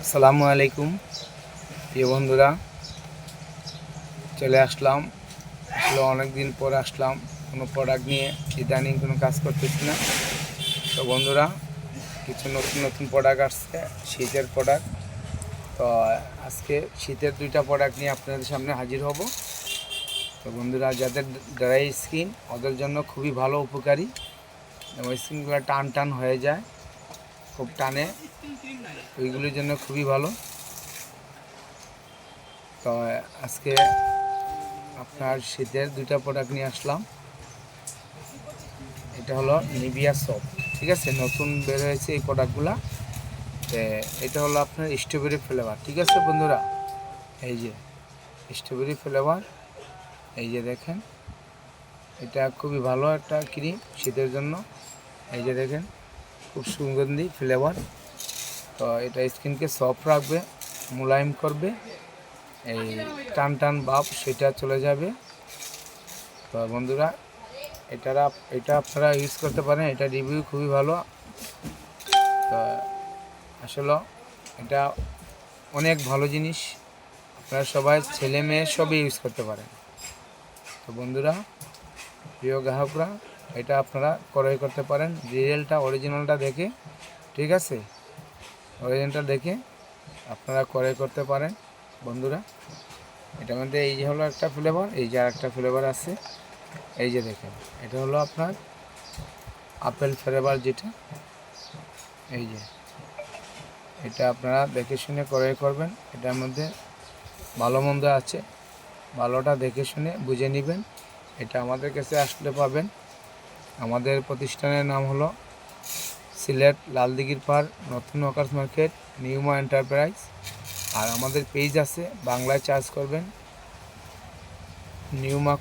আসসালামু আলাইকুম প্রিয় বন্ধুরা, চলে আসলাম। আসলে অনেক দিন পর আসলাম, কোনো প্রোডাক্ট নিয়ে ইদানিং কোনো কাজ করতেছি না। তো বন্ধুরা, কিছু নতুন নতুন প্রোডাক্ট আসছে, শীতের প্রোডাক্ট। তো আজকে শীতের দুইটা প্রোডাক্ট নিয়ে আপনাদের সামনে হাজির হব। তো বন্ধুরা, যাদের ড্রাই স্কিন ওদের জন্য খুবই ভালো, উপকারী। ওই স্কিনগুলো টান টান হয়ে যায়, খুব টানে, ওইগুলির জন্য খুবই ভালো। তো আজকে আপনার শীতের দুইটা প্রোডাক্ট নিয়ে আসলাম। এটা হলো নিভিয়া সোপ, ঠিক আছে, নতুন বের হয়েছে এই প্রোডাক্টগুলো। তো এটা হলো আপনার স্ট্রবেরি ফ্লেভার, ঠিক আছে বন্ধুরা। এই যে স্ট্রবেরি ফ্লেভার, এই যে দেখেন, এটা খুবই ভালো একটা ক্রিম শীতের জন্য। এই যে দেখেন, খুব সুগন্ধি ফ্লেভার। তো এটা স্কিনকে সফট রাখবে, মোলায়েম করবে, এই টান টান ভাব সেটা চলে যাবে। তো বন্ধুরা, এটা আপনারা ইউজ করতে পারেন। এটা রিভিউ খুবই ভালো। তো আসলে এটা অনেক ভালো জিনিস, আপনারা সবাই, ছেলে মেয়ে সবই ইউজ করতে পারেন। তো বন্ধুরা, প্রিয় গ্রাহকরা, এটা আপনারা ক্রয় করতে পারেন রিয়েলটা, অরিজিনালটা দেখে, ঠিক আছে, অরিজিনালটা দেখে আপনারা ক্রয় করতে পারেন বন্ধুরা। এটার মধ্যে এই যে হলো একটা ফ্লেভার, এই যে আরেকটা ফ্লেভার আছে। এই যে দেখেন, এটা হলো আপনার আপেল ফ্লেভার, যেটা এই যে, এটা আপনারা দেখে শুনে ক্রয় করবেন। এটার মধ্যে ভালো মন্দ আছে, ভালোটা দেখে শুনে বুঝে নেবেন। এটা আমাদের কাছে আসলে পাবেন। আমাদের প্রতিষ্ঠানের নাম হলো সিলেট লালদিঘির পাড়, নতুন ওয়ার্কার্স মার্কেট, নিউমা এন্টারপ্রাইজ। আর আমাদের পেজ আছে, বাংলায় চার্জ করবেন নিউমা